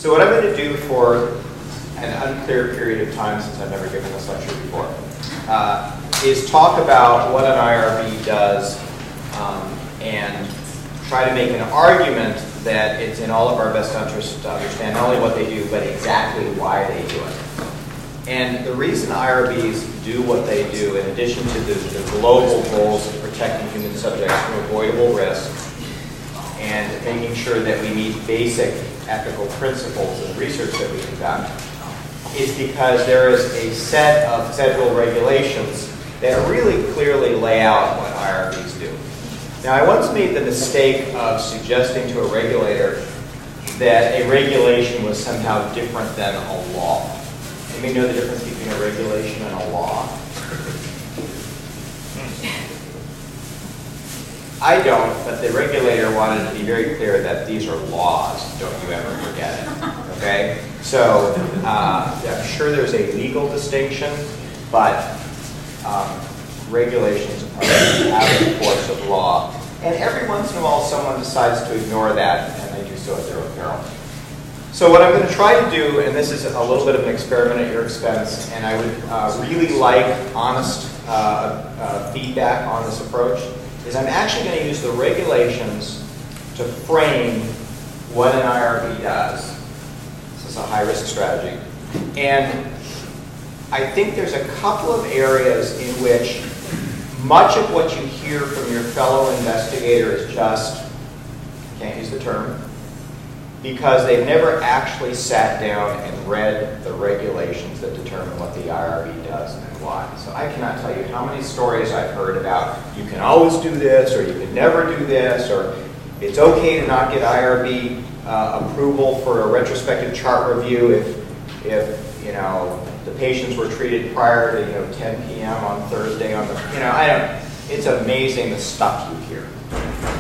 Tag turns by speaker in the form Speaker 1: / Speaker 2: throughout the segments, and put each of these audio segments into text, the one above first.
Speaker 1: So what I'm going to do for an unclear period of time, since I've never given this lecture before, is talk about what an IRB does and try to make an argument that it's in all of our best interest to understand not only what they do, but exactly why they do it. And the reason IRBs do what they do, in addition to the global goals of protecting human subjects from avoidable risk and making sure that we meet basic ethical principles in the research that we conduct, is because there is a set of federal regulations that really clearly lay out what IRBs do. Now, I once made the mistake of suggesting to a regulator that a regulation was somehow different than a law. Anybody know the difference between a regulation and a law? I don't, but the regulator wanted to be very clear that these are laws. Don't you ever forget it. Okay? So I'm sure there's a legal distinction, but regulations are out of the force of law. And every once in a while, someone decides to ignore that, and they do so at their own peril. So what I'm going to try to do, and this is a little bit of an experiment at your expense, and I would really like honest feedback on this approach, is I'm actually going to use the regulations to frame what an IRB does. This is a high-risk strategy. And I think there's a couple of areas in which much of what you hear from your fellow investigator is just, can't use the term, because they've never actually sat down and read the regulations that determine what the IRB does and why. So I cannot tell you how many stories I've heard about you can always do this, or you can never do this, or it's okay to not get IRB approval for a retrospective chart review if you know the patients were treated prior to 10 p.m. on Thursday on the it's amazing the stuff you hear.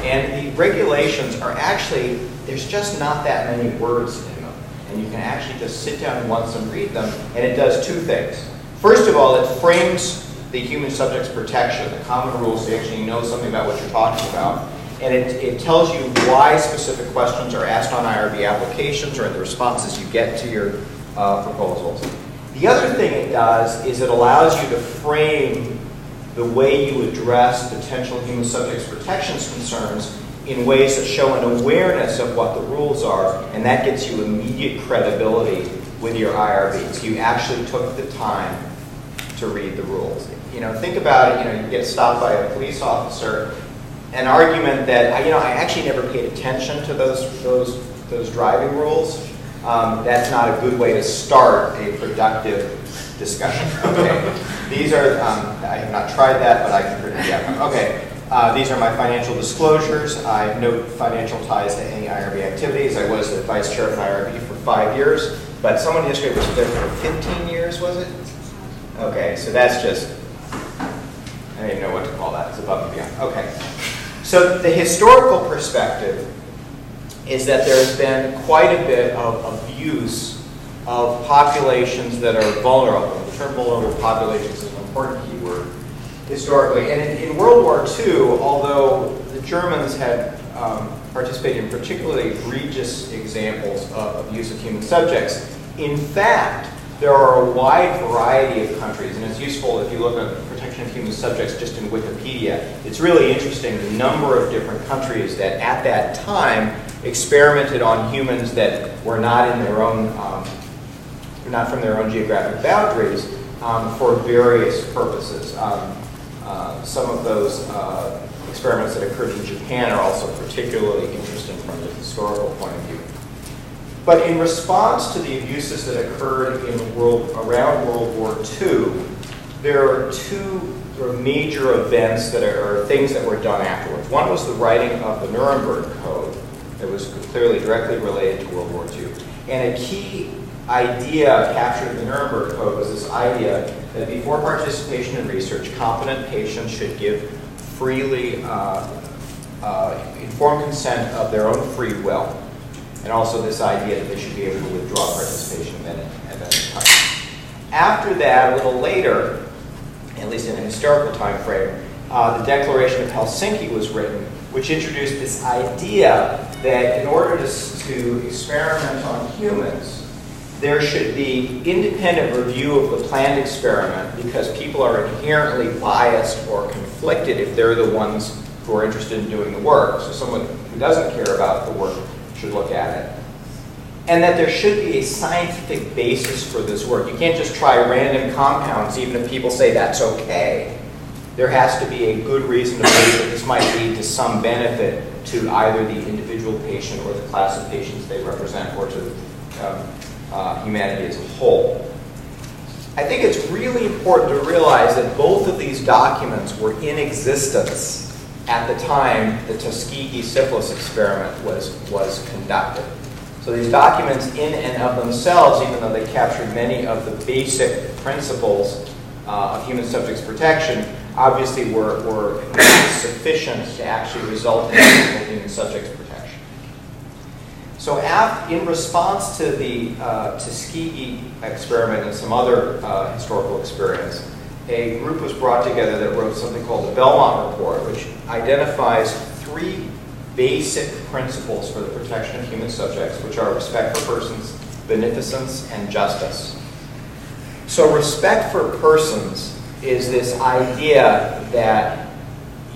Speaker 1: And the regulations are actually, there's just not that many words in them. And you can actually just sit down once and read them, and it does two things. First of all, it frames the human subject's protection, the common rules, so you actually know something about what you're talking about. And it tells you why specific questions are asked on IRB applications or in the responses you get to your proposals. The other thing it does is it allows you to frame the way you address potential human subjects protections concerns in ways that show an awareness of what the rules are, and that gets you immediate credibility with your IRBs. You actually took the time to read the rules. Think about it. You get stopped by a police officer, an argument that I actually never paid attention to those driving rules. That's not a good way to start a productive discussion. Okay, these are, I have not tried that, but I can predict them. Okay, these are my financial disclosures. I have no financial ties to any IRB activities. I was the vice chair of an IRB for 5 years, but someone in history was there for 15 years, was it? Okay, so that's just, I don't even know what to call that. It's above and beyond. Okay, so the historical perspective is that there's been quite a bit of abuse of populations that are vulnerable. The term vulnerable populations is an important keyword historically. And in World War II, although the Germans had participated in particularly egregious examples of abuse of human subjects, in fact, there are a wide variety of countries, and it's useful if you look at the protection of human subjects just in Wikipedia. It's really interesting the number of different countries that at that time experimented on humans that were not in their own, not from their own geographic boundaries for various purposes. Some of those experiments that occurred in Japan are also particularly interesting from the historical point of view. But in response to the abuses that occurred around World War II, there are two major events that are things that were done afterwards. One was the writing of the Nuremberg Code that was clearly directly related to World War II. And a key idea captured in the Nuremberg Code was this idea that before participation in research, competent patients should give freely informed consent of their own free will. And also this idea that they should be able to withdraw participation at any time. After that, a little later, at least in a historical time frame, the Declaration of Helsinki was written, which introduced this idea that in order to experiment on humans, there should be independent review of the planned experiment because people are inherently biased or conflicted if they're the ones who are interested in doing the work. So someone who doesn't care about the work should look at it. And that there should be a scientific basis for this work. You can't just try random compounds even if people say that's okay. There has to be a good reason to believe that this might lead to some benefit to either the individual patient or the class of patients they represent, or to humanity as a whole. I think it's really important to realize that both of these documents were in existence at the time the Tuskegee syphilis experiment was conducted. So these documents in and of themselves, even though they captured many of the basic principles of human subjects protection, obviously were sufficient to actually result in human subjects protection. So in response to the Tuskegee experiment and some other historical experience, a group was brought together that wrote something called the Belmont Report, which identifies 3 basic principles for the protection of human subjects, which are respect for persons, beneficence, and justice. So respect for persons is this idea that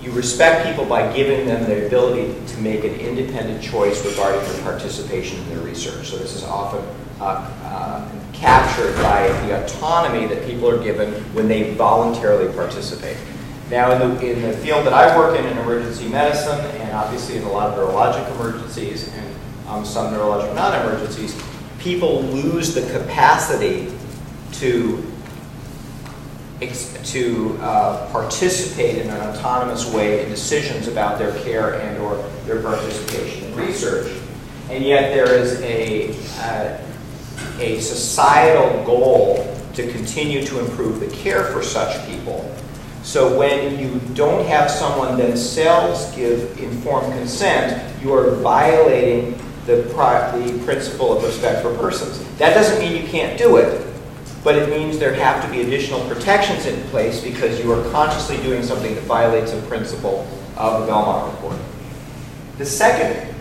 Speaker 1: you respect people by giving them the ability to make an independent choice regarding their participation in their research. So this is often captured by the autonomy that people are given when they voluntarily participate. Now, in the field that I work in emergency medicine, and obviously in a lot of neurologic emergencies and some neurologic non-emergencies, people lose the capacity to participate in an autonomous way in decisions about their care and or their participation in research. And yet there is a societal goal to continue to improve the care for such people. So when you don't have someone themselves give informed consent, you are violating the principle of respect for persons. That doesn't mean you can't do it, but it means there have to be additional protections in place because you are consciously doing something that violates a principle of the Belmont Report. The second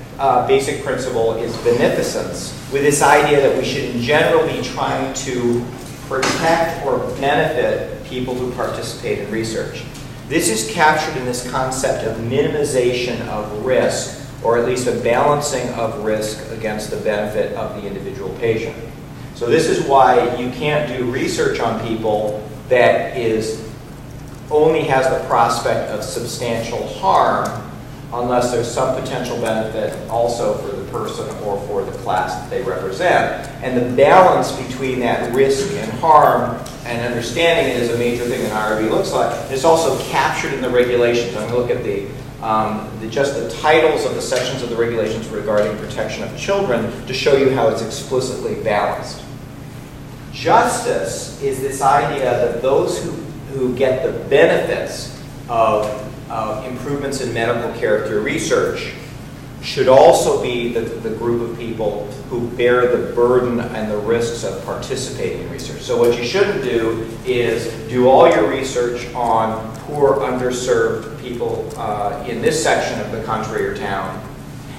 Speaker 1: basic principle is beneficence, with this idea that we should in general be trying to protect or benefit people who participate in research. This is captured in this concept of minimization of risk, or at least a balancing of risk against the benefit of the individual patient. So this is why you can't do research on people that only has the prospect of substantial harm unless there's some potential benefit also for the person or for the class that they represent. And the balance between that risk and harm and understanding it is a major thing that IRB looks like. It's also captured in the regulations. I'm going to look at just the titles of the sections of the regulations regarding protection of children to show you how it's explicitly balanced. Justice is this idea that those who get the benefits of improvements in medical care through research should also be the group of people who bear the burden and the risks of participating in research. So what you shouldn't do is do all your research on poor, underserved people in this section of the country or town,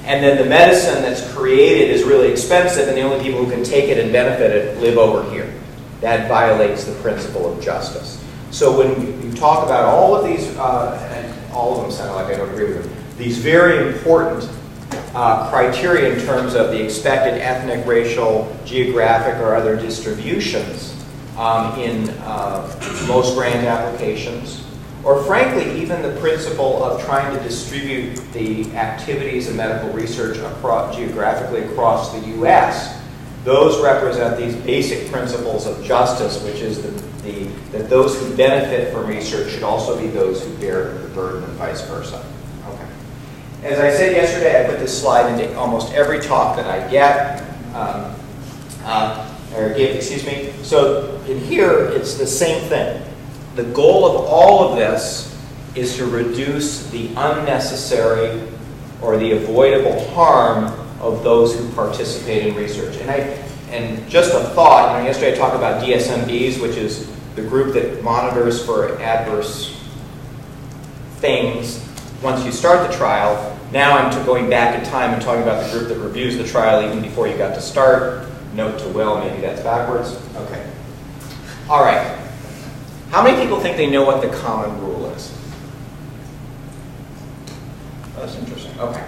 Speaker 1: and then the medicine that's created is really expensive and the only people who can take it and benefit it live over here. That violates the principle of justice. So when you talk about all of these, and all of them sound like I don't agree with them, these very important criteria in terms of the expected ethnic, racial, geographic, or other distributions in most grant applications, or frankly, even the principle of trying to distribute the activities of medical research geographically across the U.S., those represent these basic principles of justice, which is that those who benefit from research should also be those who bear the burden and vice versa. Okay. As I said yesterday, I put this slide into almost every talk that I get, or give, excuse me. So in here, it's the same thing. The goal of all of this is to reduce the unnecessary or the avoidable harm of those who participate in research. And just a thought, yesterday I talked about DSMBs, which is the group that monitors for adverse things once you start the trial. Now I'm going back in time and talking about the group that reviews the trial even before you got to start. Note to Will, maybe that's backwards. Okay. All right. How many people think they know what the common rule is? Oh, that's interesting. Okay.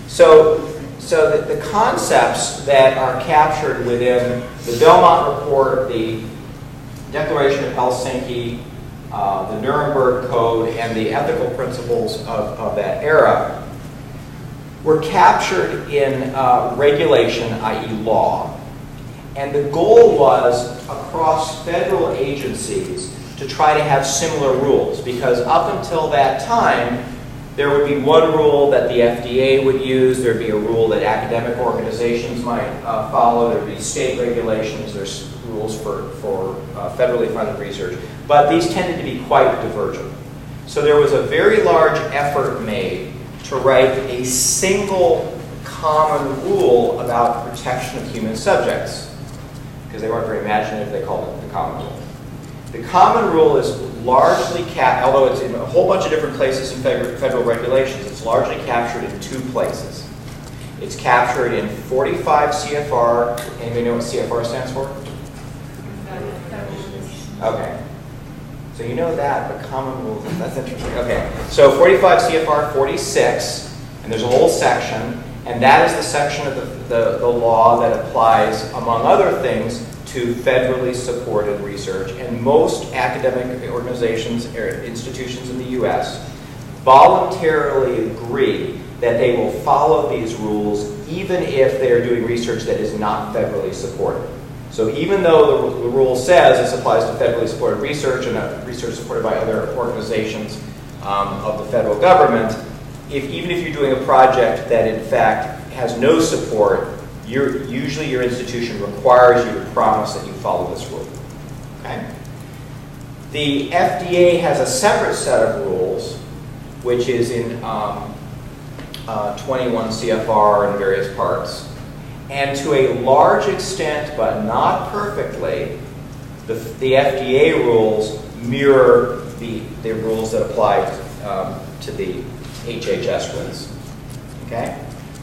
Speaker 1: So the concepts that are captured within the Belmont Report, the Declaration of Helsinki, the Nuremberg Code, and the ethical principles of that era were captured in regulation, i.e. law. And the goal was, across federal agencies, to try to have similar rules. Because up until that time, there would be one rule that the FDA would use, there would be a rule that academic organizations might follow, there would be state regulations, there's rules for federally funded research. But these tended to be quite divergent. So there was a very large effort made to write a single common rule about protection of human subjects. Because they weren't very imaginative, they called it the common rule. The common rule is largely although it's in a whole bunch of different places in federal regulations, it's largely captured in two places. It's captured in 45 CFR. Anybody know what CFR stands for? Okay. So you know that, but common rule, that's interesting. Okay. So 45 CFR 46, and there's a whole section, and that is the section of the law that applies, among other things, to federally supported research. And most academic organizations or institutions in the U.S. voluntarily agree that they will follow these rules even if they're doing research that is not federally supported. So even though the rule says this applies to federally supported research and research supported by other organizations of the federal government, even if you're doing a project that in fact has no support, usually your institution requires you to promise that you follow this rule. Okay? The FDA has a separate set of rules, which is in 21 CFR in various parts. And to a large extent, but not perfectly, the FDA rules mirror the rules that apply to the HHS rules. Okay?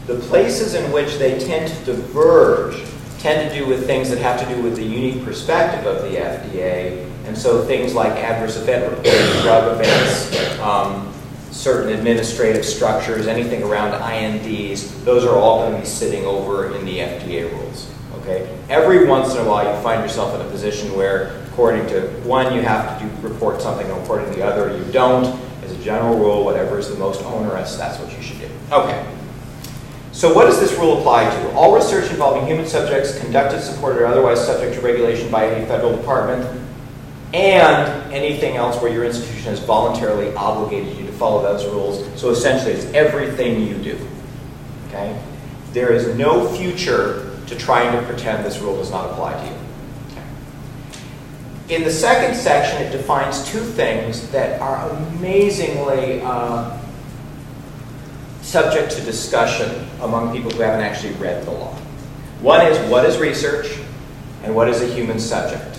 Speaker 1: The places in which they tend to diverge tend to do with things that have to do with the unique perspective of the FDA, and so things like adverse event reporting, drug events, certain administrative structures, anything around INDs, those are all going to be sitting over in the FDA rules. Okay? Every once in a while you find yourself in a position where, according to one, you have to report something, and according to the other, you don't. As a general rule, whatever is the most onerous, that's what you should do. Okay. So what does this rule apply to? All research involving human subjects conducted, supported, or otherwise subject to regulation by any federal department, and anything else where your institution has voluntarily obligated you to follow those rules. So essentially, it's everything you do. Okay? There is no future to trying to pretend this rule does not apply to you. Okay. In the second section, it defines two things that are amazingly subject to discussion among people who haven't actually read the law. One is, what is research, and what is a human subject?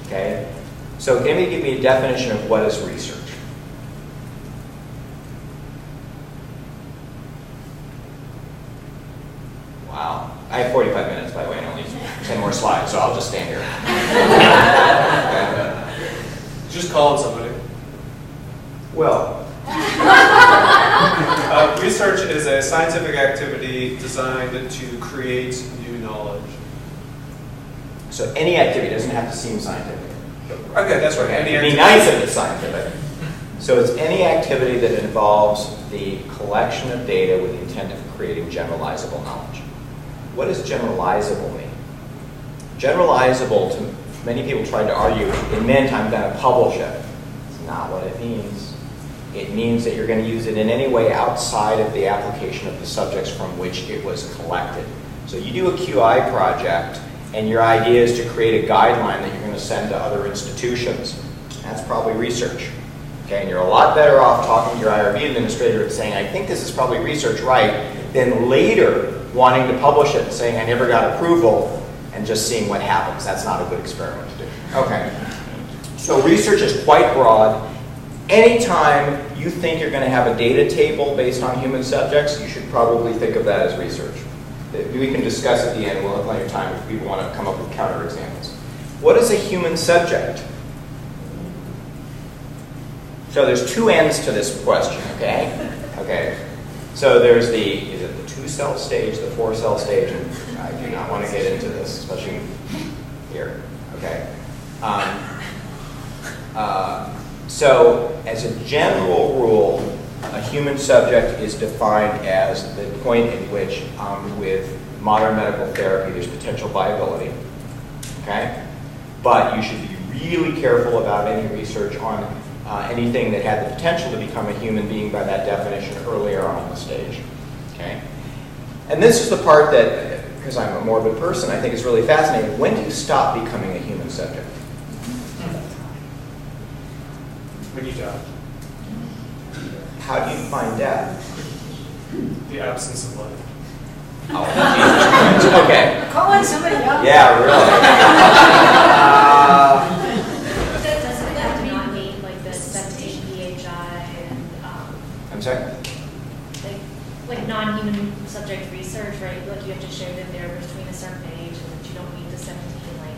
Speaker 1: Okay? So can you give me a definition of what is research? Wow. I have 45 minutes, by the way, and only 10 more slides, so I'll just stand here.
Speaker 2: Just call on somebody.
Speaker 1: Well.
Speaker 2: Research is a scientific activity designed to create new knowledge.
Speaker 1: So any activity doesn't have to seem scientific.
Speaker 2: Okay, that's right.
Speaker 1: It'd be nice if it's scientific. So it's any activity that involves the collection of data with the intent of creating generalizable knowledge. What does generalizable mean? Generalizable, to many people tried to argue, it meant I'm going to publish it. It's not what it means. It means that you're going to use it in any way outside of the application of the subjects from which it was collected. So you do a QI project, and your idea is to create a guideline that you're going to send to other institutions. That's probably research. Okay, and you're a lot better off talking to your IRB administrator and saying, I think this is probably research, right, than later wanting to publish it and saying, I never got approval, and just seeing what happens. That's not a good experiment to do. Okay, so research is quite broad. Anytime you think you're going to have a data table based on human subjects, you should probably think of that as research. We can discuss at the end. We'll have plenty of time if people want to come up with counterexamples. What is a human subject? So there's two ends to this question, okay? Okay. So there's is it the 2-cell stage, the 4-cell stage? And I do not want to get into this, especially here, okay? So as a general rule, a human subject is defined as the point at which, with modern medical therapy, there's potential viability, okay? But you should be really careful about any research on anything that had the potential to become a human being by that definition earlier on in the stage, okay? And this is the part that, because I'm a morbid person, I think is really fascinating. When do you stop becoming a human subject?
Speaker 2: When you die.
Speaker 1: How do you find death?
Speaker 2: The absence of life.
Speaker 1: Oh, okay.
Speaker 3: Calling somebody else.
Speaker 1: Yeah, really.
Speaker 4: Doesn't that not mean like the 17 PHI and
Speaker 1: I'm sorry?
Speaker 4: like non-human subject research, right? Like you have to show that they're between a certain age and that you don't need the 17 like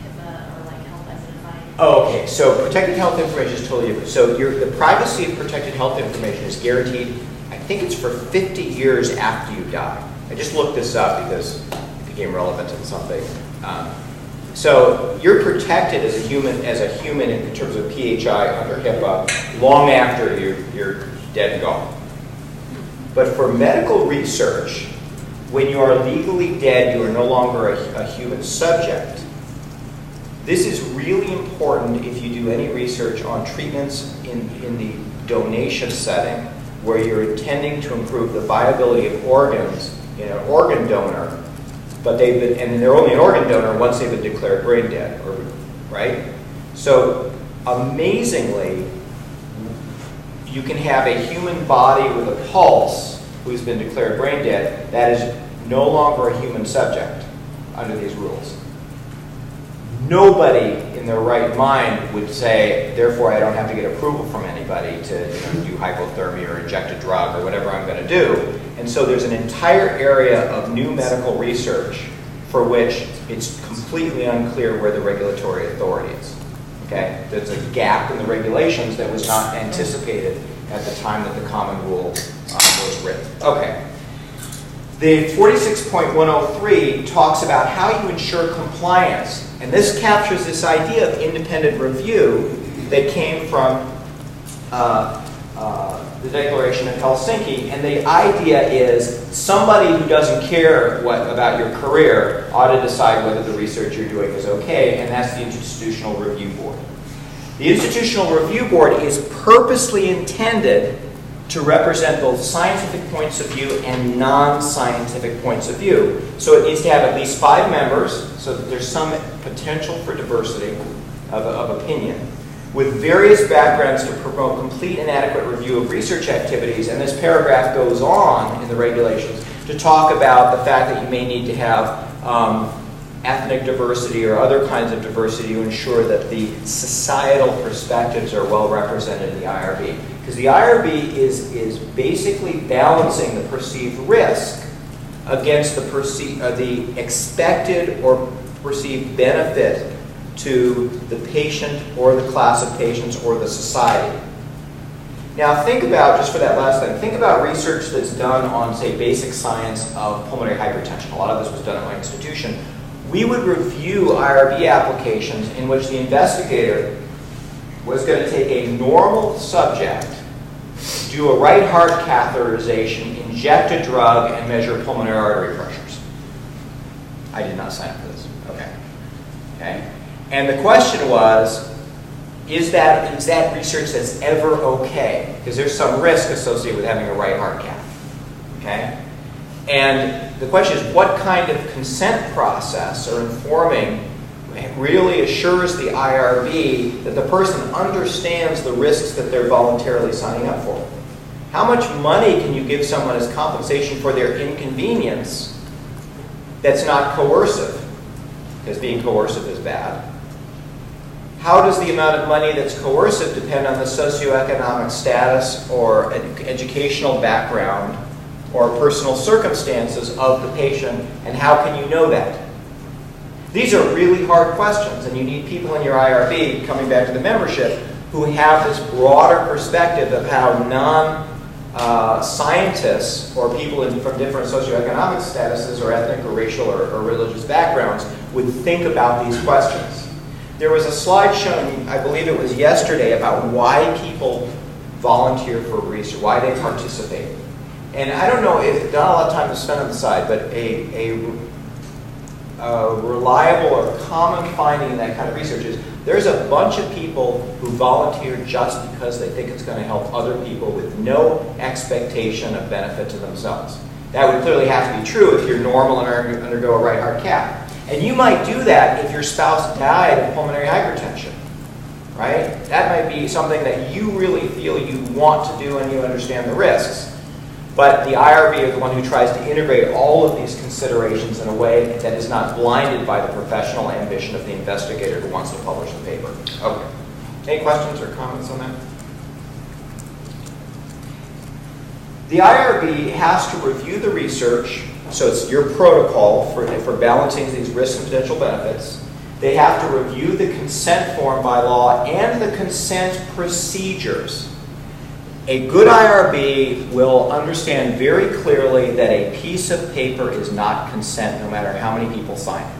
Speaker 4: HIPAA or like health identifying.
Speaker 1: Oh, okay. So protected health information is totally different. So the privacy of protected health information is guaranteed. I think it's for 50 years after you die. I just looked this up because it became relevant in something. So you're protected as a human in terms of PHI under HIPAA long after you're dead and gone. But for medical research, when you are legally dead, you are no longer a human subject. This is really important if you do any research on treatments in the donation setting, where you're intending to improve the viability of organs in an organ donor, but they're only an organ donor once they've been declared brain dead, right? So amazingly, you can have a human body with a pulse who's been declared brain dead that is no longer a human subject under these rules. Nobody in their right mind would say, therefore I don't have to get approval from anybody to do hypothermia or inject a drug or whatever I'm going to do. And so there's an entire area of new medical research for which it's completely unclear where the regulatory authority is. Okay? There's a gap in the regulations that was not anticipated at the time that the common rule was written. Okay. The 46.103 talks about how you ensure compliance. And this captures this idea of independent review that came from the Declaration of Helsinki. And the idea is somebody who doesn't care about your career ought to decide whether the research you're doing is okay, and that's the Institutional Review Board. The Institutional Review Board is purposely intended to represent both scientific points of view and non-scientific points of view. So it needs to have at least 5 members, so that there's some potential for diversity of opinion, with various backgrounds to promote complete and adequate review of research activities. And this paragraph goes on in the regulations to talk about the fact that you may need to have ethnic diversity or other kinds of diversity to ensure that the societal perspectives are well represented in the IRB. Because the IRB is basically balancing the perceived risk against the expected or perceived benefit to the patient or the class of patients or the society. Now think about, just for that last thing, think about research that's done on, say, basic science of pulmonary hypertension. A lot of this was done at my institution. We would review IRB applications in which the investigator was going to take a normal subject, do a right heart catheterization, inject a drug, and measure pulmonary artery pressures. I did not sign up for this. Okay. And the question was, is that research that's ever okay? Because there's some risk associated with having a right heart cath. Okay. And the question is, what kind of consent process or informing really assures the IRB that the person understands the risks that they're voluntarily signing up for? How much money can you give someone as compensation for their inconvenience that's not coercive? Because being coercive is bad. How does the amount of money that's coercive depend on the socioeconomic status or educational background or personal circumstances of the patient, and how can you know that? These are really hard questions, and you need people in your IRB, coming back to the membership, who have this broader perspective of how non-scientists or people from different socioeconomic statuses or ethnic or racial or religious backgrounds would think about these questions. There was a slide shown, I believe it was yesterday, about why people volunteer for research, why they participate. And I don't know, if not a lot of time to spend on the side, but a reliable or common finding in that kind of research is there's a bunch of people who volunteer just because they think it's going to help other people with no expectation of benefit to themselves. That would clearly have to be true if you're normal and undergo a right heart cath. And you might do that if your spouse died of pulmonary hypertension, right? That might be something that you really feel you want to do and you understand the risks. But the IRB is the one who tries to integrate all of these considerations in a way that is not blinded by the professional ambition of the investigator who wants to publish the paper. Okay. Any questions or comments on that? The IRB has to review the research, so it's your protocol for balancing these risks and potential benefits. They have to review the consent form by law and the consent procedures. A good IRB will understand very clearly that a piece of paper is not consent no matter how many people sign it.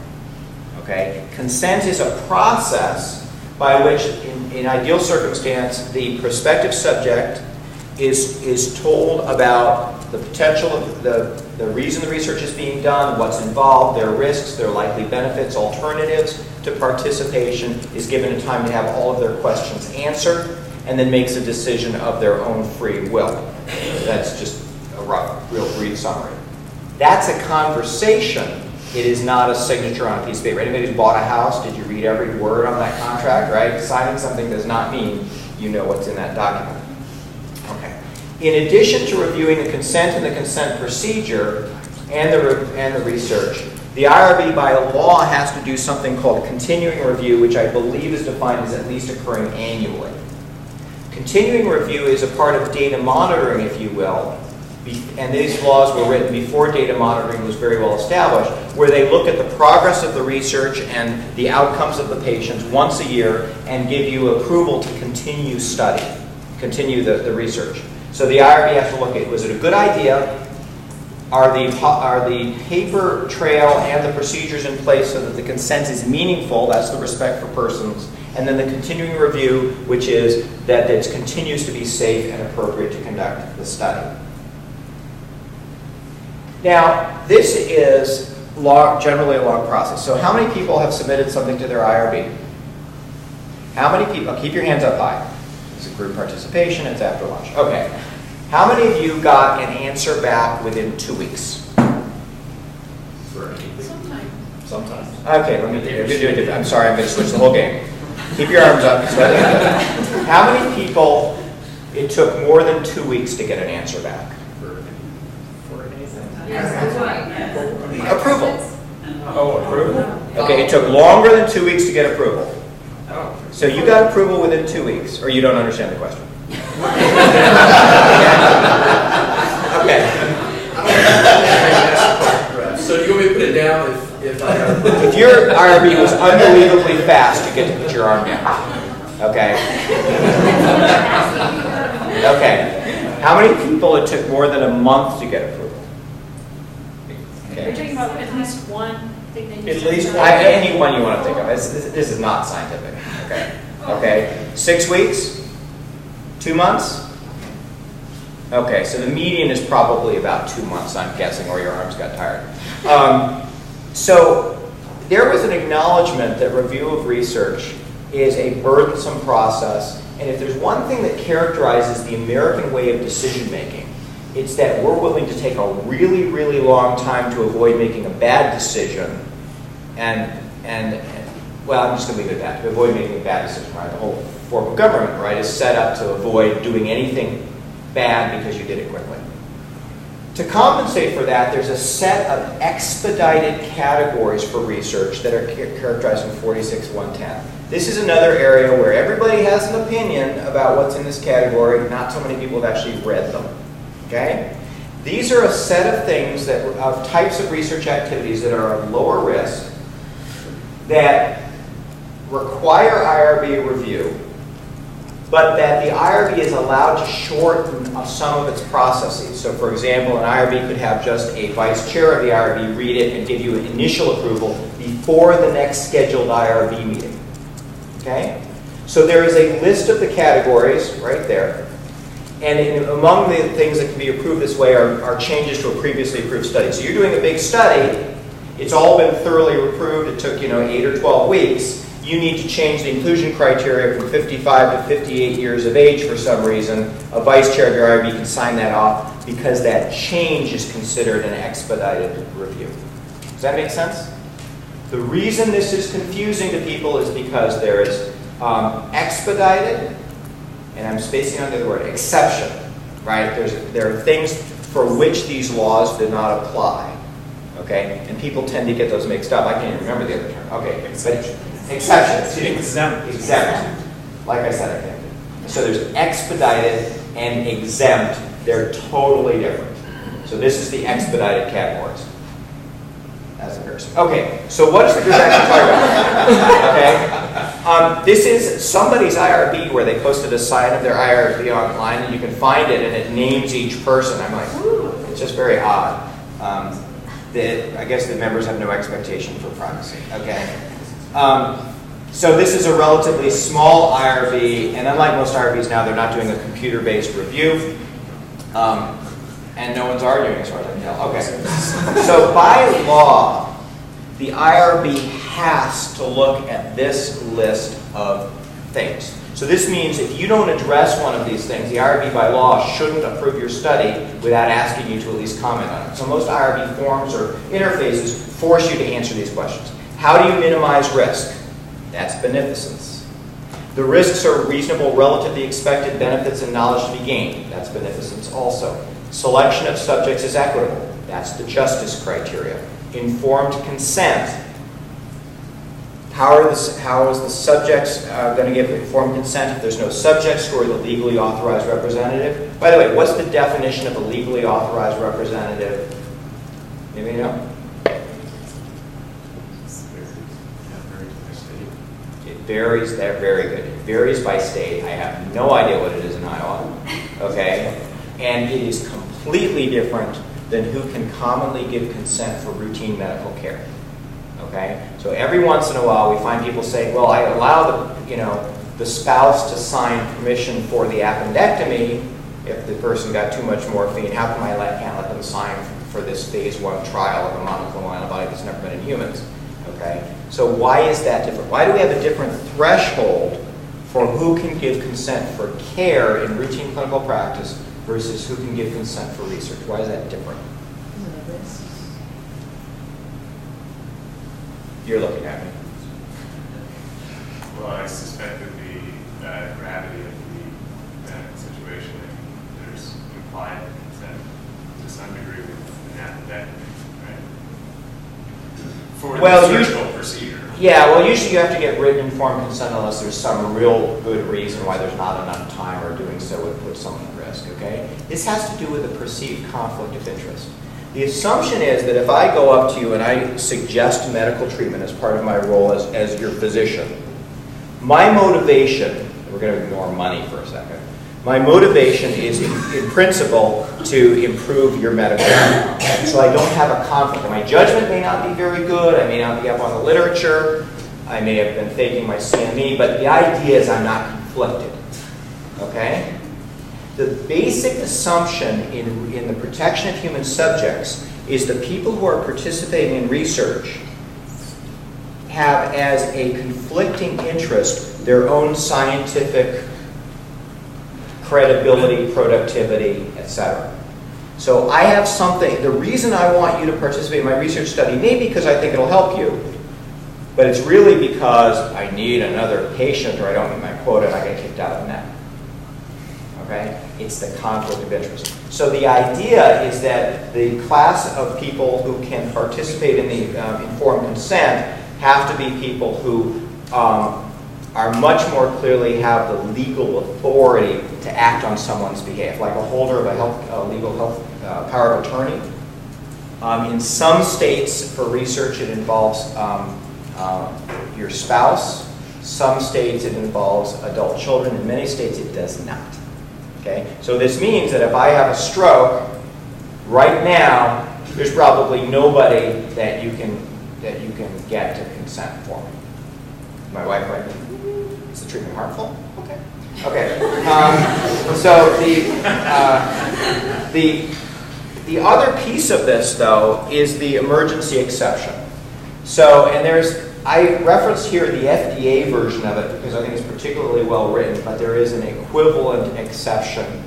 Speaker 1: Okay? Consent is a process by which, in ideal circumstance, the prospective subject is told about the potential of the reason the research is being done, what's involved, their risks, their likely benefits, alternatives to participation, is given a time to have all of their questions answered, and then makes a decision of their own free will. That's just a real brief summary. That's a conversation. It is not a signature on a piece of paper. Anybody who's bought a house, did you read every word on that contract, right? Signing something does not mean you know what's in that document. Okay. In addition to reviewing the consent and the consent procedure and the research, the IRB by law has to do something called continuing review, which I believe is defined as at least occurring annually. Continuing review is a part of data monitoring, if you will, and these laws were written before data monitoring was very well established, where they look at the progress of the research and the outcomes of the patients once a year and give you approval to continue study, continue the research. So the IRB has to look at, was it a good idea? Are the paper trail and the procedures in place so that the consent is meaningful? That's the respect for persons. And then the continuing review, which is that it continues to be safe and appropriate to conduct the study. Now, this is generally a long process. So how many people have submitted something to their IRB? How many people? Keep your hands up high. It's a group participation. It's after lunch. Okay. How many of you got an answer back within 2 weeks? Sometimes. Okay, let me do it. I'm sorry, I'm going to switch the whole game. Keep your arms up. How many people it took more than 2 weeks to get an answer back? Approval.
Speaker 2: Oh, approval?
Speaker 1: Okay, it took longer than 2 weeks to get approval. So you got approval within 2 weeks, or you don't understand the question? Okay.
Speaker 3: So do you want me to put it down if I have...
Speaker 1: If your IRB was unbelievably fast, you get to put your arm down. Okay? Okay. How many people it took more than a month to get approval?
Speaker 5: You're talking about at least one thing that you
Speaker 2: At least one.
Speaker 1: Any one you want to think of. This is not scientific. Okay? Okay. 6 weeks? 2 months? Okay, so the median is probably about 2 months, I'm guessing, or your arms got tired. So there was an acknowledgement that review of research is a burdensome process, and if there's one thing that characterizes the American way of decision making, it's that we're willing to take a really, really long time to avoid making a bad decision, well, I'm just going to leave it at that, to avoid making a bad decision, right? The whole form of government, right, is set up to avoid doing anything bad because you did it quickly. To compensate for that, there's a set of expedited categories for research that are characterized in 46.110. This is another area where everybody has an opinion about what's in this category. Not so many people have actually read them. Okay? These are a set of things that of types of research activities that are of lower risk that require IRB review, but that the IRB is allowed to shorten some of its processes. So for example, an IRB could have just a vice chair of the IRB read it and give you an initial approval before the next scheduled IRB meeting. Okay? So there is a list of the categories right there. And among the things that can be approved this way are changes to a previously approved study. So you're doing a big study, it's all been thoroughly approved, it took 8 or 12 weeks. You need to change the inclusion criteria from 55 to 58 years of age for some reason. A vice chair of your IRB can sign that off because that change is considered an expedited review. Does that make sense? The reason this is confusing to people is because there is expedited, and I'm spacing under the word exception, right? There are things for which these laws do not apply, okay? And people tend to get those mixed up. I can't even remember the other term. Okay, exception. Exempt. Like I said, I think. So there's expedited and exempt. They're totally different. So this is the expedited categories. That's embarrassing. Okay, so what is the group actually talking about? Okay, this is somebody's IRB where they posted a sign of their IRB online, and you can find it, and it names each person. I'm like, ooh, it's just very odd. I guess the members have no expectation for privacy. Okay. So this is a relatively small IRB, and unlike most IRBs now, they're not doing a computer-based review. And no one's arguing as far as I can tell. Okay. So by law, the IRB has to look at this list of things. So this means if you don't address one of these things, the IRB by law shouldn't approve your study without asking you to at least comment on it. So most IRB forms or interfaces force you to answer these questions. How do you minimize risk? That's beneficence. The risks are reasonable relative to the expected benefits and knowledge to be gained. That's beneficence also. Selection of subjects is equitable. That's the justice criteria. Informed consent. How is the subjects going to give informed consent if there's no subjects who are the legally authorized representative? By the way, what's the definition of a legally authorized representative? Anybody know? It varies. They're very good. It varies by state. I have no idea what it is in Iowa. Okay? And it is completely different than who can commonly give consent for routine medical care. Okay? So every once in a while we find people saying, well, I allow the spouse to sign permission for the appendectomy if the person got too much morphine. How come I can't let them sign for this phase 1 trial of a monoclonal antibody that's never been in humans? Okay? So why is that different? Why do we have a different threshold for who can give consent for care in routine clinical practice versus who can give consent for research? Why is that different? You're looking at me.
Speaker 6: Well, I suspect that the gravity of the situation, there's implied consent to some degree with an appendectomy, right? For the surgical procedure.
Speaker 1: Yeah, well, usually you have to get written informed consent unless there's some real good reason why there's not enough time or doing so would put someone at risk, okay? This has to do with a perceived conflict of interest. The assumption is that if I go up to you and I suggest medical treatment as part of my role as your physician, my motivation, we're going to ignore money for a second, my motivation is in principle to improve your medical outcome. So I don't have a conflict. My judgment may not be very good, I may not be up on the literature, I may have been faking my CME, but the idea is I'm not conflicted, okay? The basic assumption in the protection of human subjects is the people who are participating in research have as a conflicting interest their own scientific credibility, productivity, etc. So I have something, the reason I want you to participate in my research study may be because I think it'll help you, but it's really because I need another patient or I don't meet my quota and I get kicked out of the net. Okay? It's the conflict of interest. So the idea is that the class of people who can participate in the informed consent have to be people who are much more clearly have the legal authority to act on someone's behalf, like a holder of a legal health power of attorney. In some states, for research, it involves your spouse. Some states, it involves adult children. In many states, it does not. Okay? So this means that if I have a stroke, right now, there's probably nobody that you can get to consent for me. My wife right now. Is the treatment harmful? Okay. Okay. So the other piece of this, though, is the emergency exception. So, and I referenced here the FDA version of it because I think it's particularly well written, but there is an equivalent exception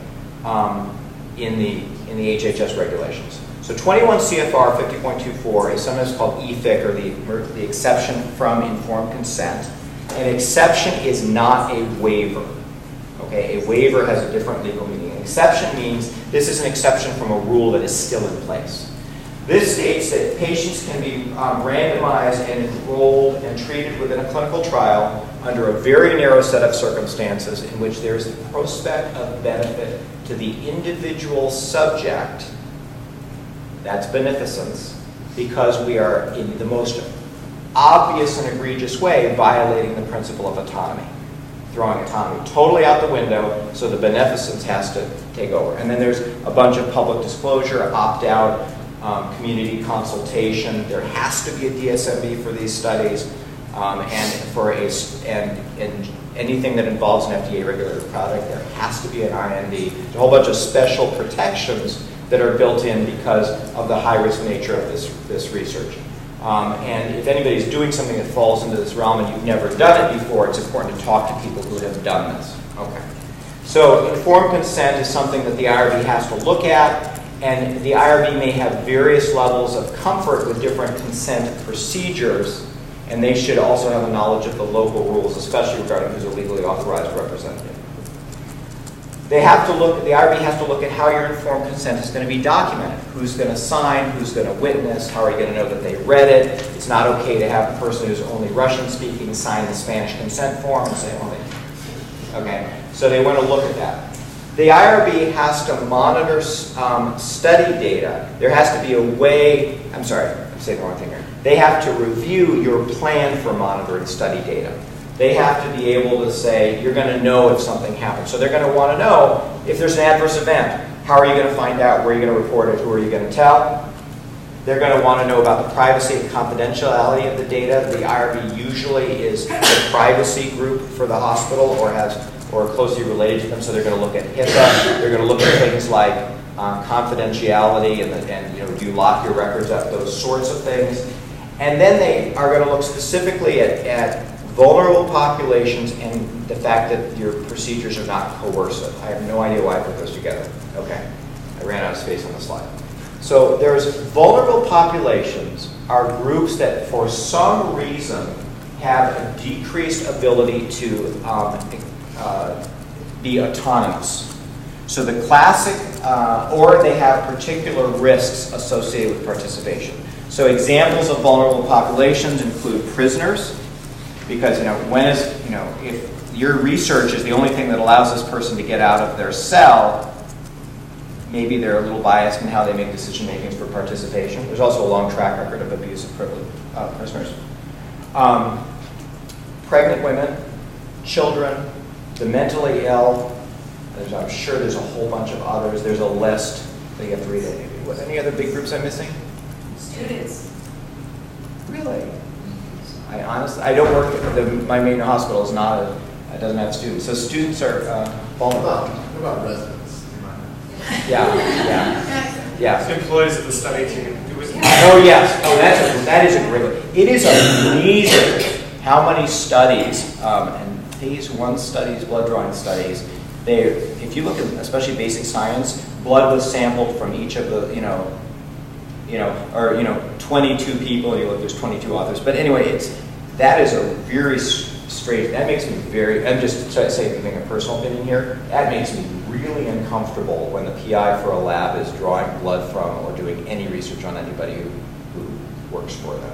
Speaker 1: in the HHS regulations. So 21 CFR 50.24 is sometimes called EFIC, or the exception from informed consent. An exception is not a waiver. Okay, a waiver has a different legal meaning. An exception means this is an exception from a rule that is still in place. This states that patients can be randomized and enrolled and treated within a clinical trial under a very narrow set of circumstances in which there is the prospect of benefit to the individual subject. That's beneficence, because we are in the most obvious and egregious way violating the principle of autonomy, throwing autonomy totally out the window, so the beneficence has to take over. And then there's a bunch of public disclosure, opt-out, community consultation. There has to be a DSMB for these studies, and anything that involves an FDA regulated product, there has to be an IND. There's a whole bunch of special protections that are built in because of the high-risk nature of this research. And if anybody's doing something that falls into this realm and you've never done it before, it's important to talk to people who have done this. Okay. So informed consent is something that the IRB has to look at, and the IRB may have various levels of comfort with different consent procedures, and they should also have a knowledge of the local rules, especially regarding who's a legally authorized representative. The IRB has to look at how your informed consent is going to be documented. Who's going to sign, who's going to witness, how are you going to know that they read it? It's not okay to have a person who's only Russian speaking sign the Spanish consent form and say, okay, so they want to look at that. The IRB has to monitor study data. There has to be a way, I'm saying the wrong thing here. They have to review your plan for monitoring study data. They have to be able to say, you're going to know if something happens. So they're going to want to know if there's an adverse event. How are you going to find out? Where are you going to report it? Who are you going to tell? They're going to want to know about the privacy and confidentiality of the data. The IRB usually is the privacy group for the hospital or closely related to them. So they're going to look at HIPAA. They're going to look at things like confidentiality and do you lock your records up, those sorts of things. And then they are going to look specifically at vulnerable populations and the fact that your procedures are not coercive. I have no idea why I put those together. Okay, I ran out of space on the slide. So there's vulnerable populations are groups that for some reason have a decreased ability to be autonomous. So the classic, or they have particular risks associated with participation. So examples of vulnerable populations include prisoners, because if your research is the only thing that allows this person to get out of their cell, maybe they're a little biased in how they make decision makings for participation. There's also a long track record of abuse of prisoners. Pregnant women, children, the mentally ill. I'm sure there's a whole bunch of others. There's a list that you have to read it. What, any other big groups I'm missing?
Speaker 5: Students.
Speaker 1: Really? I don't work at my main hospital is not it doesn't have students. So students are vulnerable.
Speaker 3: What about residents?
Speaker 1: Yeah.
Speaker 2: Employees of the study team.
Speaker 1: Oh yes. Oh, that is a great one. It is amazing how many studies and phase 1 studies, blood drawing studies. If you look at especially basic science, blood was sampled from each of the 22 people. And you look, there's 22 authors. But anyway, that is a very strange. That makes me I'm just saying a personal opinion here. That makes me really uncomfortable when the PI for a lab is drawing blood from or doing any research on anybody who works for them.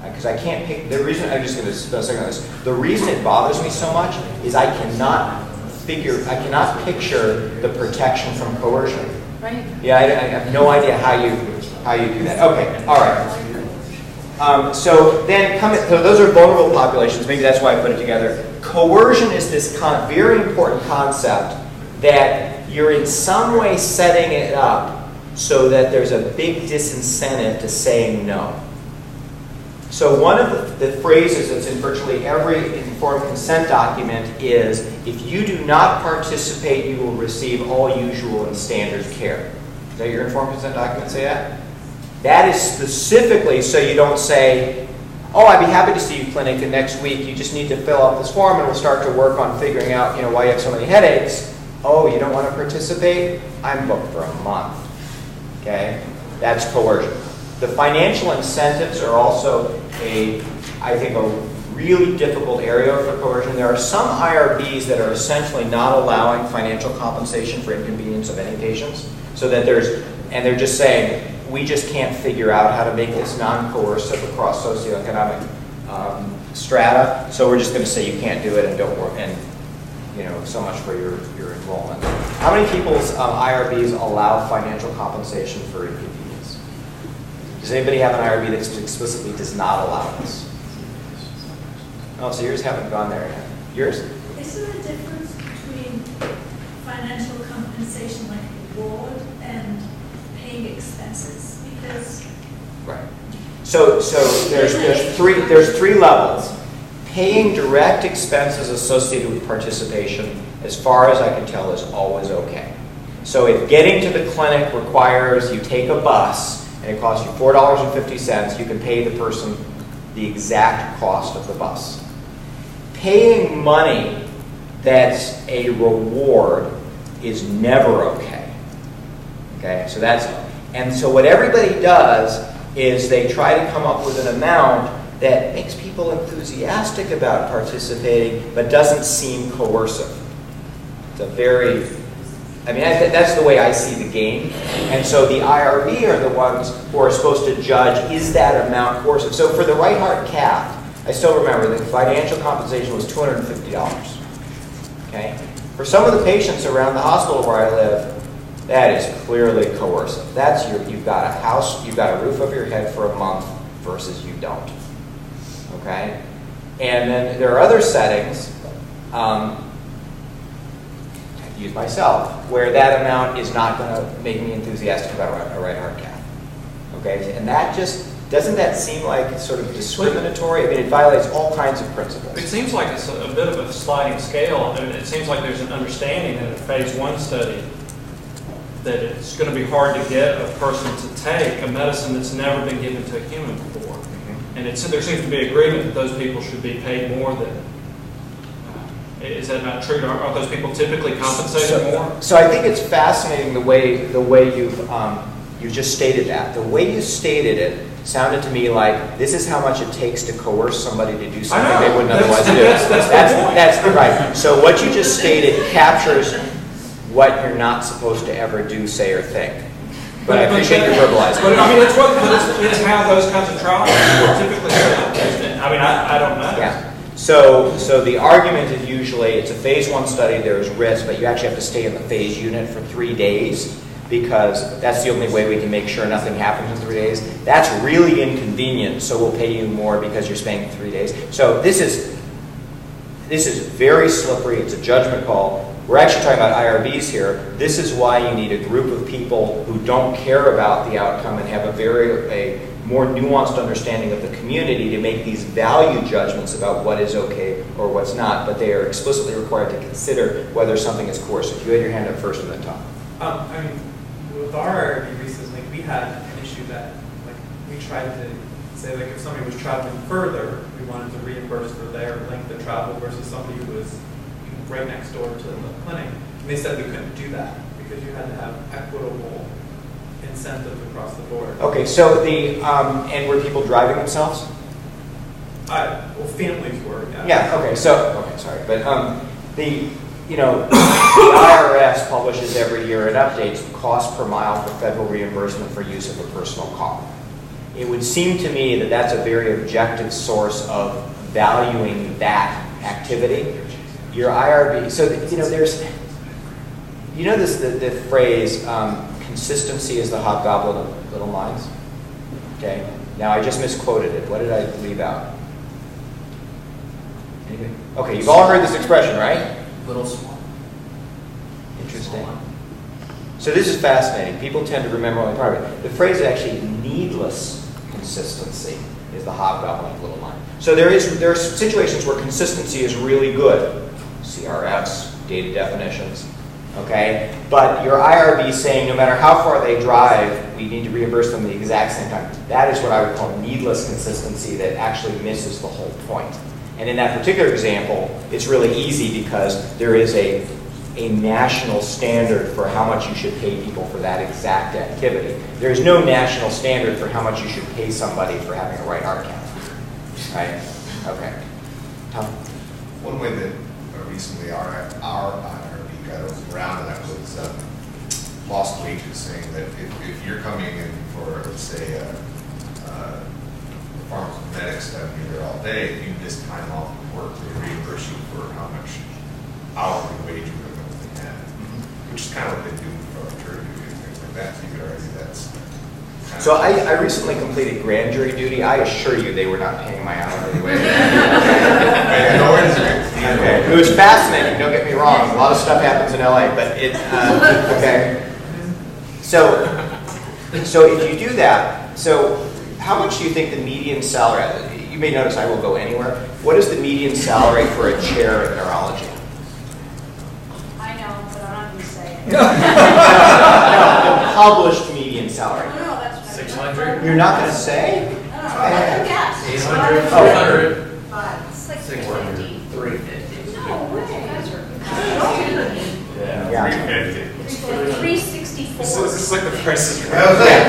Speaker 1: Because I can't pick, the reason, I'm just going to spend a second on this, the reason it bothers me so much is I cannot picture the protection from coercion.
Speaker 5: Right.
Speaker 1: Yeah, I have no idea how you do that. Okay, all right. So those are vulnerable populations. Maybe that's why I put it together. Coercion is this very important concept that you're in some way setting it up so that there's a big disincentive to saying no. So one of the phrases that's in virtually every informed consent document is, if you do not participate, you will receive all usual and standard care. Does that your informed consent document say that? That is specifically so you don't say, oh, I'd be happy to see you clinic, and next week you just need to fill out this form and we'll start to work on figuring out why you have so many headaches. Oh, you don't want to participate? I'm booked for a month. Okay? That's coercion. The financial incentives are also I think, a really difficult area for coercion. There are some IRBs that are essentially not allowing financial compensation for inconvenience of any patients, so that they're just saying, we just can't figure out how to make this non-coercive across socioeconomic strata, so we're just going to say you can't do it and don't work, and so much for your enrollment. How many people's IRBs allow financial compensation for inconvenience? Does anybody have an IRB that explicitly does not allow this? Oh, so yours haven't gone there yet. Yours?
Speaker 7: Is there a difference between financial compensation like reward and paying expenses? Because
Speaker 1: right. So there's three levels. Paying direct expenses associated with participation, as far as I can tell, is always okay. So if getting to the clinic requires you take a bus and it costs you $4.50, you can pay the person the exact cost of the bus. Paying money that's a reward is never okay. Okay, so what everybody does is they try to come up with an amount that makes people enthusiastic about participating, but doesn't seem coercive. That's the way I see the game. And so the IRB are the ones who are supposed to judge, is that amount coercive? So for the right heart cath, I still remember the financial compensation was $250. Okay? For some of the patients around the hospital where I live, that is clearly coercive. You've got a house, you've got a roof over your head for a month versus you don't. Okay? And then there are other settings, use myself, where that amount is not going to make me enthusiastic about a right heart cath. Okay, and doesn't that seem like sort of discriminatory? It violates all kinds of principles.
Speaker 8: It seems like it's a bit of a sliding scale, and it seems like there's an understanding in a phase 1 study that it's going to be hard to get a person to take a medicine that's never been given to a human before. Mm-hmm. And there seems to be agreement that those people should be paid more than. Is that not true? Are those people typically compensated more? So
Speaker 1: I think it's fascinating the way you just stated that. The way you stated it sounded to me like this is how much it takes to coerce somebody to do something they wouldn't otherwise do. That's right. So what you just stated captures what you're not supposed to ever do, say, or think. But I appreciate you verbalizing.
Speaker 8: But it's how those kinds of trials are typically done. I don't know.
Speaker 1: Yeah. So the argument is usually it's a phase 1 study, there's risk, but you actually have to stay in the phase unit for 3 days because that's the only way we can make sure nothing happens in 3 days. That's really inconvenient, so we'll pay you more because you're staying for 3 days. So this is very slippery. It's a judgment call. We're actually talking about IRBs here. This is why you need a group of people who don't care about the outcome and have a more nuanced understanding of the community to make these value judgments about what is okay or what's not, but they are explicitly required to consider whether something is coercive. You had your hand up first and then Tom.
Speaker 9: With our IRB recently, we had an issue that we tried to say if somebody was traveling further, we wanted to reimburse for their length of travel versus somebody who was right next door to the clinic. And they said we couldn't do that because you had to have equitable incentives across the board.
Speaker 1: Okay, so and were people driving themselves?
Speaker 9: Well, families were.
Speaker 1: Yeah. Okay. Sorry, but you know, the IRS publishes every year, it updates the cost per mile for federal reimbursement for use of a personal car. It would seem to me that that's a very objective source of valuing that activity. Your IRB, so, you know, there's, you know this, the phrase, consistency is the hobgoblin of little minds? Okay, now I just misquoted it. What did I leave out? Anybody? Okay, you've all heard this expression, right?
Speaker 3: Little small.
Speaker 1: Interesting. So this is fascinating. People tend to remember only part of it. The phrase is actually needless consistency is the hobgoblin of little mind. So there are situations where consistency is really good. CRFs, data definitions, okay? But your IRB saying no matter how far they drive, we need to reimburse them the exact same time. That is what I would call needless consistency that actually misses the whole point. And in that particular example, it's really easy because there is a national standard for how much you should pay people for that exact activity. There is no national standard for how much you should pay somebody for having a right heart cath. Right? Okay. Tom?
Speaker 10: One way that recently our IRB got around that was lost wages, saying that if you're coming in for, let's say, a pharmacokinetic study there all day, if you miss time off of work, they reimburse you for how much hourly wage you would have had, which is kind of what they do for jury duty and things like that. So you could argue that's.
Speaker 1: So I recently completed grand jury duty. I assure you they were not paying my hourly wage. Okay. It was fascinating, don't get me wrong. A lot of stuff happens in LA, but it, okay. So if you do that, so how much do you think the median salary, you may notice I will go anywhere. What is the median salary for a chair in neurology?
Speaker 5: I know, but I'm not going to say it.
Speaker 1: No, the published median salary.
Speaker 5: No, that's what
Speaker 3: 600.
Speaker 1: You're not going to say?
Speaker 5: I don't know. Yes.
Speaker 3: 800.
Speaker 1: Oh.
Speaker 3: 400.
Speaker 5: But it's like
Speaker 3: 600.
Speaker 5: 350. No way.
Speaker 1: Yeah.
Speaker 5: 364.
Speaker 2: So is this like the Price is Right?
Speaker 1: Okay.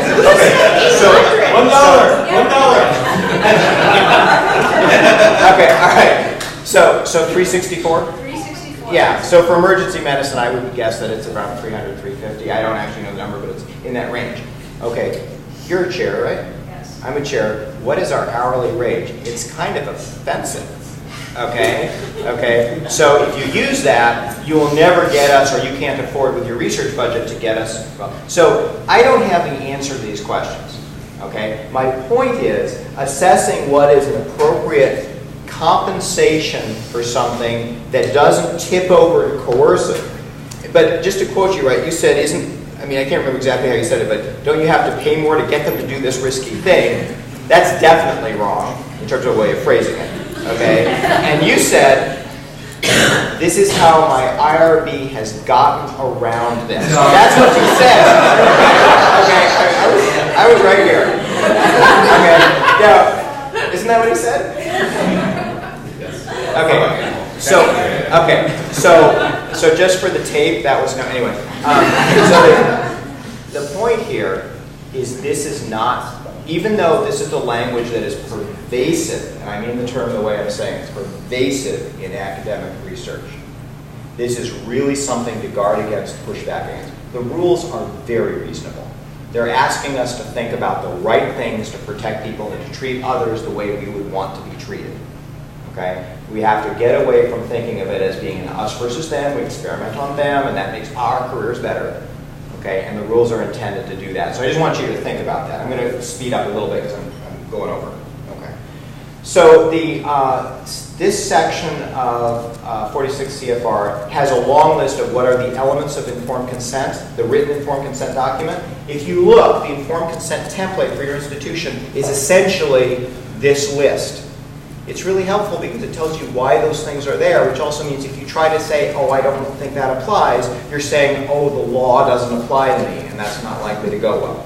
Speaker 1: So $1. Okay. All right. So 364.
Speaker 5: 364.
Speaker 1: Yeah. So for emergency medicine, I would guess that it's around 300, 350. I don't actually know the number, but it's in that range. Okay. You're a chair, right?
Speaker 5: Yes.
Speaker 1: I'm a chair. What is our hourly wage? It's kind of offensive. Okay? Okay? So if you use that, you will never get us, or you can't afford with your research budget to get us. So I don't have the answer to these questions. Okay? My point is assessing what is an appropriate compensation for something that doesn't tip over to coercive. But just to quote you, right, you said I can't remember exactly how you said it, but don't you have to pay more to get them to do this risky thing? That's definitely wrong in terms of a way of phrasing it. Okay? And you said, this is how my IRB has gotten around this. That's what you said. Okay, I was right here. Okay, now, isn't that what he said? Okay, so just for the tape, that was no, anyway. So the point here is this is not, even though this is the language that is pervasive, and I mean the term the way I'm saying it, it's pervasive in academic research, this is really something to guard against, push back against. The rules are very reasonable. They're asking us to think about the right things to protect people and to treat others the way we would want to be treated. Okay? We have to get away from thinking of it as being an us versus them. We experiment on them, and that makes our careers better. Okay? And the rules are intended to do that. So I just want you to think about that. I'm going to speed up a little bit because I'm going over. Okay. So this section of 46 CFR has a long list of what are the elements of informed consent, the written informed consent document. If you look, the informed consent template for your institution is essentially this list. It's really helpful because it tells you why those things are there, which also means if you try to say, oh, I don't think that applies, you're saying, oh, the law doesn't apply to me, and that's not likely to go well.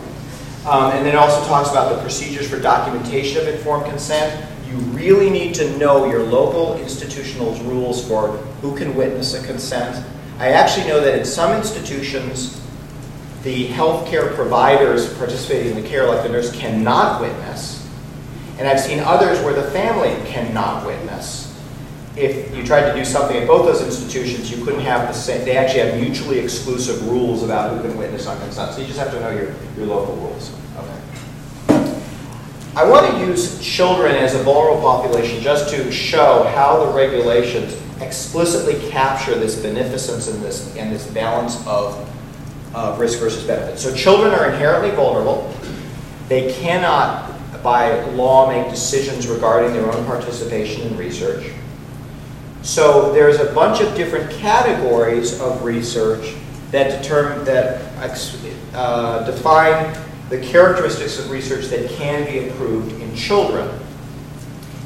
Speaker 1: And then it also talks about the procedures for documentation of informed consent. You really need to know your local institutional rules for who can witness a consent. I actually know that in some institutions, the healthcare providers participating in the care, like the nurse, cannot witness. And I've seen others where the family cannot witness. if you tried to do something at both those institutions, you couldn't have the same, they actually have mutually exclusive rules about who can witness on consent. So you just have to know your local rules. Okay. I want to use children as a vulnerable population just to show how the regulations explicitly capture this beneficence and this balance of risk versus benefit. So children are inherently vulnerable. They cannot, by law, make decisions regarding their own participation in research. So there's a bunch of different categories of research that define the characteristics of research that can be approved in children.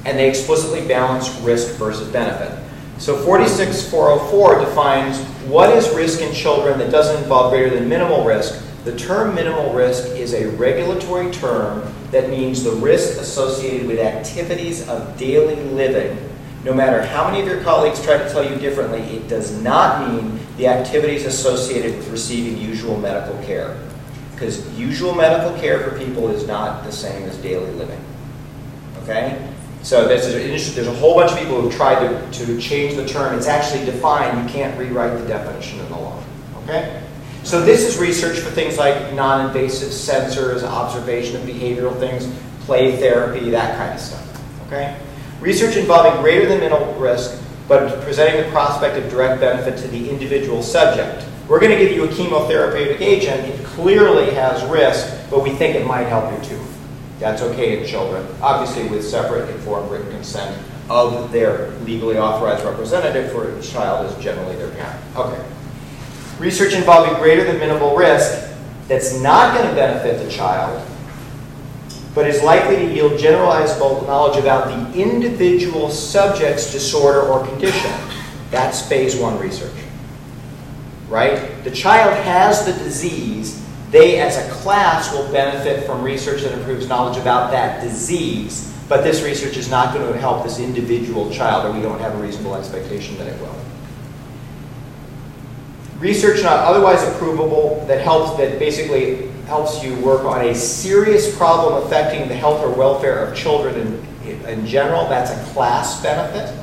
Speaker 1: And they explicitly balance risk versus benefit. So 46404 defines what is risk in children that doesn't involve greater than minimal risk. The term minimal risk is a regulatory term that means the risk associated with activities of daily living. No matter how many of your colleagues try to tell you differently, it does not mean the activities associated with receiving usual medical care. Because usual medical care for people is not the same as daily living. Okay? So there's a whole bunch of people who have tried to change the term. It's actually defined. You can't rewrite the definition in the law. Okay? So this is research for things like non-invasive sensors, observation of behavioral things, play therapy, that kind of stuff. Okay? Research involving greater than minimal risk, but presenting the prospect of direct benefit to the individual subject. We're going to give you a chemotherapeutic agent. It clearly has risk, but we think it might help you too. That's okay in children, obviously with separate informed written consent of their legally authorized representative, for each child is generally their parent. Okay. Research involving greater than minimal risk that's not going to benefit the child, but is likely to yield generalizable knowledge about the individual subject's disorder or condition. That's phase 1 research. Right? The child has the disease. They, as a class, will benefit from research that improves knowledge about that disease, but this research is not going to help this individual child, or we don't have a reasonable expectation that it will. Research not otherwise approvable that basically helps you work on a serious problem affecting the health or welfare of children in general. That's a class benefit.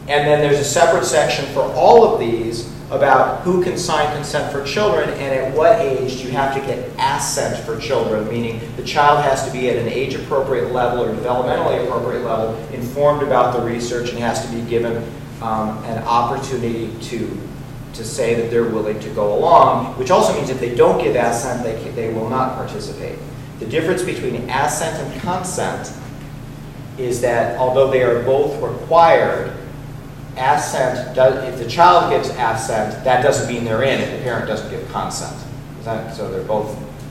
Speaker 1: And then there's a separate section for all of these about who can sign consent for children and at what age do you have to get assent for children, meaning the child has to be at an age-appropriate level or developmentally appropriate level, informed about the research, and has to be given an opportunity to say that they're willing to go along, which also means if they don't give assent, they will not participate. The difference between assent and consent is that although they are both required, if the child gives assent, that doesn't mean they're in if the parent doesn't give consent. So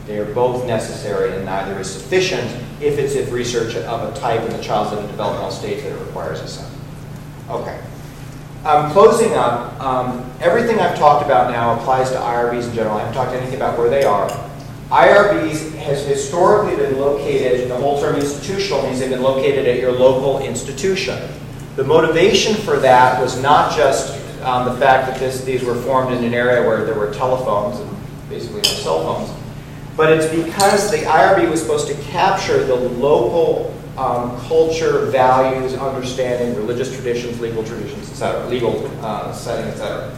Speaker 1: they are both necessary, and neither is sufficient if research of a type and the child's in a developmental stage that it requires assent. Okay. Closing up, everything I've talked about now applies to IRBs in general. I haven't talked anything about where they are. IRBs has historically been located, the whole term institutional means they've been located at your local institution. The motivation for that was not just the fact that these were formed in an area where there were telephones and basically no cell phones, but it's because the IRB was supposed to capture the local culture, values, understanding, religious traditions, legal traditions, etc., legal setting, etc.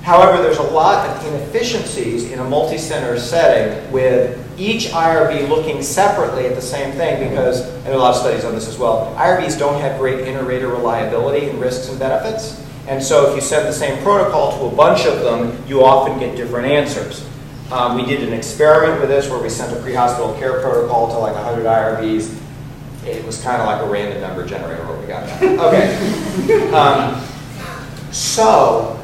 Speaker 1: However, there's a lot of inefficiencies in a multi-center setting with each IRB looking separately at the same thing because, and there are a lot of studies on this as well, IRBs don't have great inter-rater reliability in risks and benefits. And so if you send the same protocol to a bunch of them, you often get different answers. We did an experiment with this where we sent a pre-hospital care protocol to like 100 IRBs. It was kind of like a random number generator what we got back. Okay. So,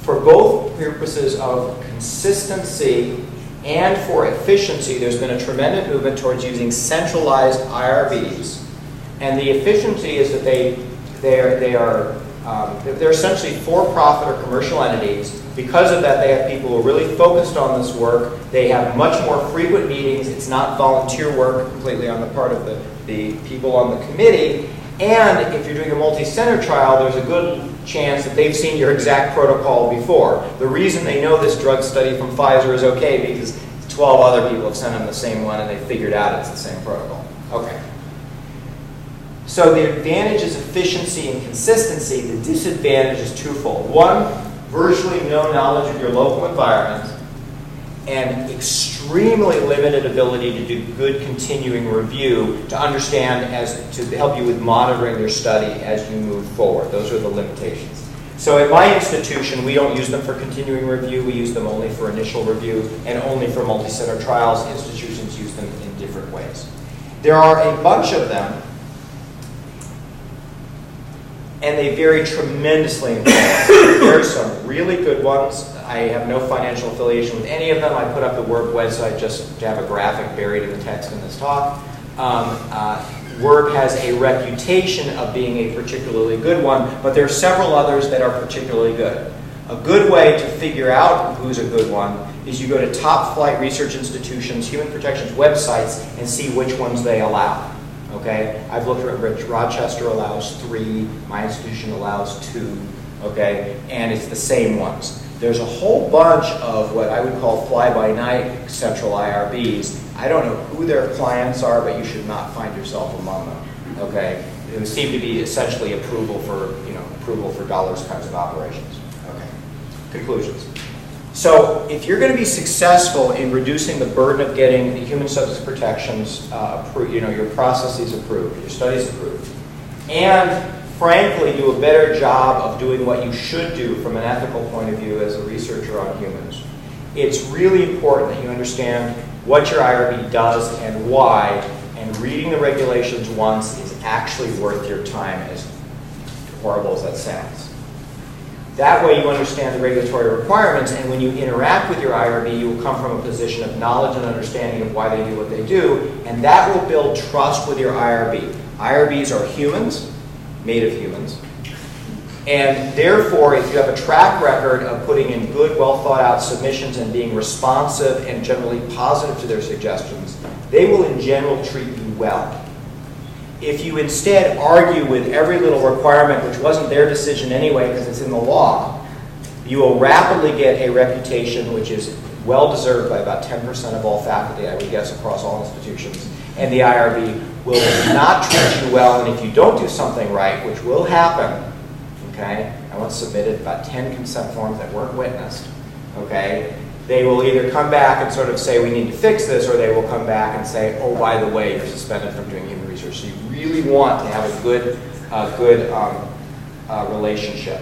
Speaker 1: for both purposes of consistency and for efficiency, there's been a tremendous movement towards using centralized IRBs. And the efficiency is that they're essentially for-profit or commercial entities. Because of that, they have people who are really focused on this work. They have much more frequent meetings. It's not volunteer work completely on the part of the people on the committee. And if you're doing a multi-center trial, there's a good chance that they've seen your exact protocol before. The reason they know this drug study from Pfizer is okay because 12 other people have sent them the same one and they figured out it's the same protocol. Okay. So the advantage is efficiency and consistency. The disadvantage is twofold. One, virtually no knowledge of your local environment, and extremely limited ability to do good continuing review to understand to help you with monitoring your study as you move forward. Those are the limitations. So at my institution, we don't use them for continuing review. We use them only for initial review and only for multi-center trials. Institutions use them in different ways. There are a bunch of them, and they vary tremendously in quality. There are some really good ones. I have no financial affiliation with any of them. I put up the WORP website just to have a graphic buried in the text in this talk. WORP has a reputation of being a particularly good one, but there are several others that are particularly good. A good way to figure out who's a good one is you go to top flight research institutions, human protections websites, and see which ones they allow. Okay, I've looked at Rochester allows 3, my institution allows 2, okay, and it's the same ones. There's a whole bunch of what I would call fly-by-night central IRBs. I don't know who their clients are, but you should not find yourself among them, okay? It would seem to be essentially approval for dollars kinds of operations. Okay, conclusions. So if you're going to be successful in reducing the burden of getting the human substance protections approved, your processes approved, your studies approved, and frankly do a better job of doing what you should do from an ethical point of view as a researcher on humans, it's really important that you understand what your IRB does and why, and reading the regulations once is actually worth your time, as horrible as that sounds. That way you understand the regulatory requirements, and when you interact with your IRB, you will come from a position of knowledge and understanding of why they do what they do, and that will build trust with your IRB. IRBs are humans, made of humans, and therefore, if you have a track record of putting in good, well-thought-out submissions and being responsive and generally positive to their suggestions, they will in general treat you well. If you instead argue with every little requirement, which wasn't their decision anyway because it's in the law, you will rapidly get a reputation which is well-deserved by about 10% of all faculty, I would guess, across all institutions. And the IRB will not treat you well, and if you don't do something right, which will happen, okay, I once submitted about 10 consent forms that weren't witnessed, okay, they will either come back and sort of say, we need to fix this, or they will come back and say, oh, by the way, you're suspended from doing human research. So you really want to have a good relationship.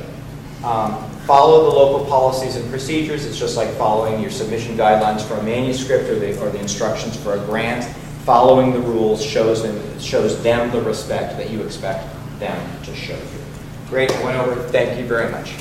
Speaker 1: Follow the local policies and procedures. It's just like following your submission guidelines for a manuscript or the instructions for a grant. Following the rules shows them the respect that you expect them to show you. Great, I went over. Thank you very much.